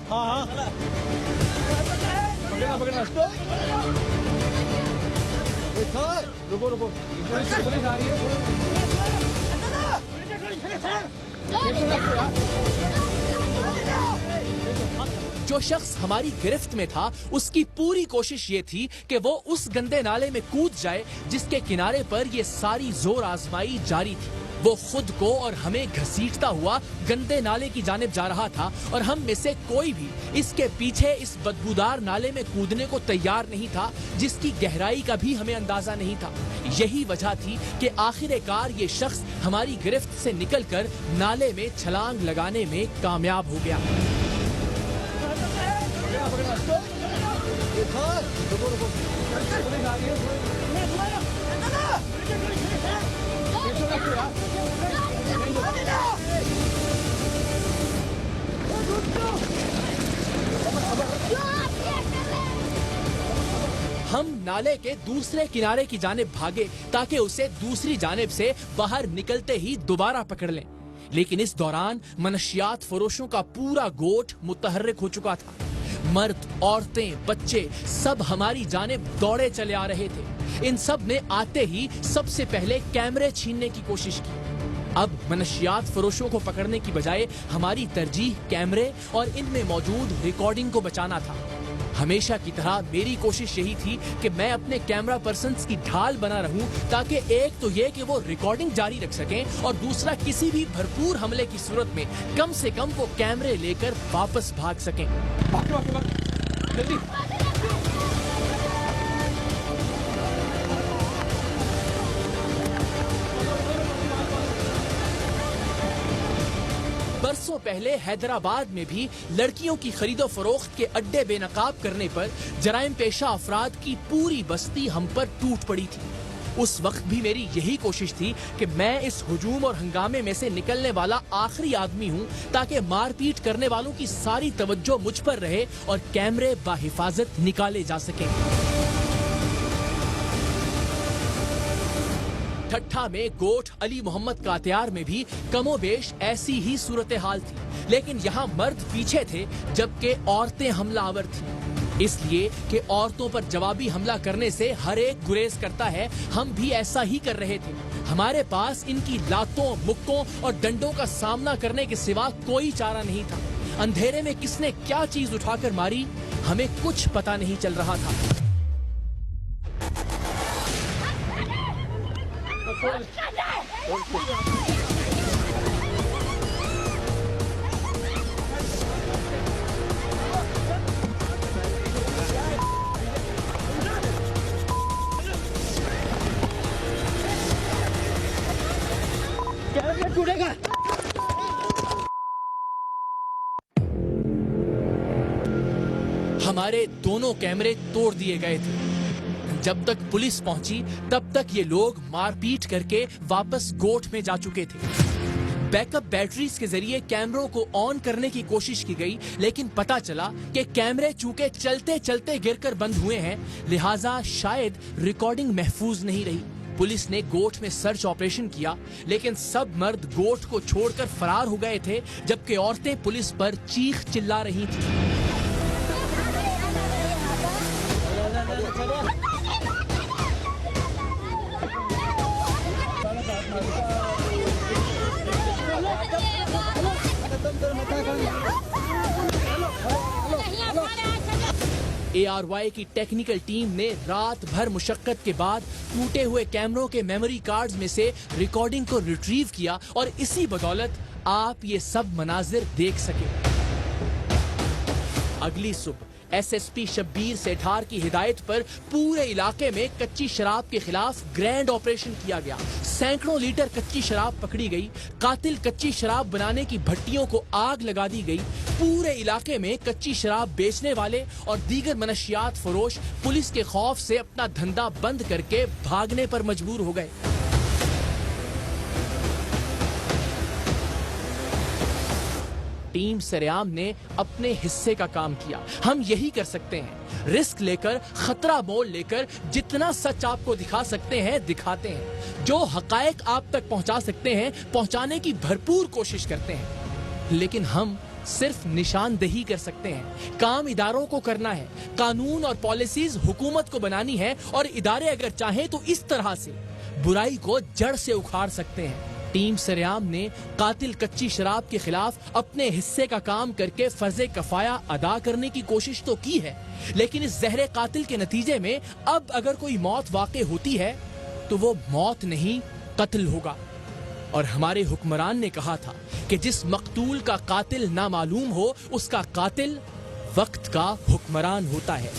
हाँ पकड़ना रुको रुको पुलिस आ रही है। जो शख्स हमारी गिरफ्त में था उसकी पूरी कोशिश ये थी कि वो उस गंदे नाले में कूद जाए जिसके किनारे पर ये सारी जोर आजमाई जारी थी। वो खुद को और हमें घसीटता हुआ गंदे नाले की जानिब जा रहा था और हम में से कोई भी इसके पीछे इस बदबूदार नाले में कूदने को तैयार नहीं था जिसकी गहराई का भी हमें अंदाजा नहीं था। यही वजह थी कि आखिरकार ये शख्स हमारी गिरफ्त से निकलकर नाले में छलांग लगाने में कामयाब हो गया। हम नाले के दूसरे किनारे की जानिब भागे ताकि उसे दूसरी जानिब से बाहर निकलते ही दोबारा पकड़ लें, लेकिन इस दौरान मनशियात फरोशों का पूरा गोठ मुतहर्रिक हो चुका था। मर्द, औरतें, बच्चे सब हमारी जानिब दौड़े चले आ रहे थे। इन सब ने आते ही सबसे पहले कैमरे छीनने की कोशिश की। अब मनशियात फरोशों को पकड़ने की बजाय हमारी तरजीह कैमरे और इनमें मौजूद रिकॉर्डिंग को बचाना था। हमेशा की तरह मेरी कोशिश यही थी कि मैं अपने कैमरा पर्सन्स की ढाल बना रहूं ताकि एक तो ये कि वो रिकॉर्डिंग जारी रख सकें और दूसरा किसी भी भरपूर हमले की सूरत में कम से कम वो कैमरे लेकर वापस भाग सकें। जल्दी। बरसों पहले हैदराबाद में भी लड़कियों की खरीदो फरोख्त के अड्डे बेनकाब करने पर जराइम पेशा अफराद की पूरी बस्ती हम पर टूट पड़ी थी। उस वक्त भी मेरी यही कोशिश थी कि मैं इस हुजूम और हंगामे में से निकलने वाला आखिरी आदमी हूं ताकि मारपीट करने वालों की सारी तवज्जो मुझ पर रहे और कैमरे बाहिफाजत निकाले जा सकें। ठट्ठा में गोठ अली मोहम्मद कातियार में भी कमोबेश ऐसी ही सूरत हाल थी, लेकिन यहाँ मर्द पीछे थे जबकि औरतें हमलावर थीं। इसलिए कि औरतों पर जवाबी हमला करने से हर एक गुरेज करता है, हम भी ऐसा ही कर रहे थे। हमारे पास इनकी लातों, मुक्कों और डंडों का सामना करने के सिवा कोई चारा नहीं था। अंधेरे में किसने क्या चीज उठाकर मारी हमें कुछ पता नहीं चल रहा था। टूटेगा। हमारे दोनों कैमरे तोड़ दिए गए थे। जब तक पुलिस पहुंची तब तक ये लोग मारपीट करके वापस गोठ में जा चुके थे। बैकअप बैटरीज के जरिए कैमरों को ऑन करने की कोशिश की गई, लेकिन पता चला कि कैमरे चूंकि चलते चलते गिरकर बंद हुए हैं, लिहाजा शायद रिकॉर्डिंग महफूज नहीं रही। पुलिस ने गोठ में सर्च ऑपरेशन किया, लेकिन सब मर्द गोठ को छोड़कर फरार हो गए थे, जबकि औरतें पुलिस पर चीख चिल्ला रही थीं। ARY की टेक्निकल टीम ने रात भर मुशक्कत के बाद टूटे हुए कैमरों के मेमोरी कार्ड्स में से रिकॉर्डिंग को रिट्रीव किया और इसी बदौलत आप ये सब मनाजिर देख सके। अगली सुबह SSP शब्बीर सेठार की हिदायत पर पूरे इलाके में कच्ची शराब के खिलाफ ग्रैंड ऑपरेशन किया गया। सैकड़ों लीटर कच्ची शराब पकड़ी गई। कातिल कच्ची शराब बनाने की भट्टियों को आग लगा दी गई। पूरे इलाके में कच्ची शराब बेचने वाले और दीगर मनशियात फरोश पुलिस के खौफ से अपना धंधा बंद करके भागने पर मजबूर हो गए। टीम सरेआम ने अपने हिस्से का काम किया। हम यही कर सकते हैं, रिस्क लेकर, खतरा मोल लेकर जितना सच आपको दिखा सकते हैं दिखाते हैं। जो हकायक आप तक पहुंचा सकते हैं पहुंचाने की भरपूर कोशिश करते हैं। लेकिन हम सिर्फ निशानदेही कर सकते हैं। काम इदारों को करना है, कानून और पॉलिसीज हुकूमत को बनानी है और इदारे अगर चाहें तो इस तरह से बुराई को जड़ से उखाड़ सकते हैं। टीम सरेआम ने कातिल कच्ची शराब के खिलाफ अपने हिस्से का काम करके फर्जे कफाया अदा करने की कोशिश तो की है, लेकिन इस जहरे कातिल के नतीजे में अब अगर कोई मौत वाक़ई होती है तो वो मौत नहीं कत्ल होगा। और हमारे हुक्मरान ने कहा था कि जिस मकतूल का कातिल ना मालूम हो उसका कातिल वक्त का हुक्मरान होता है।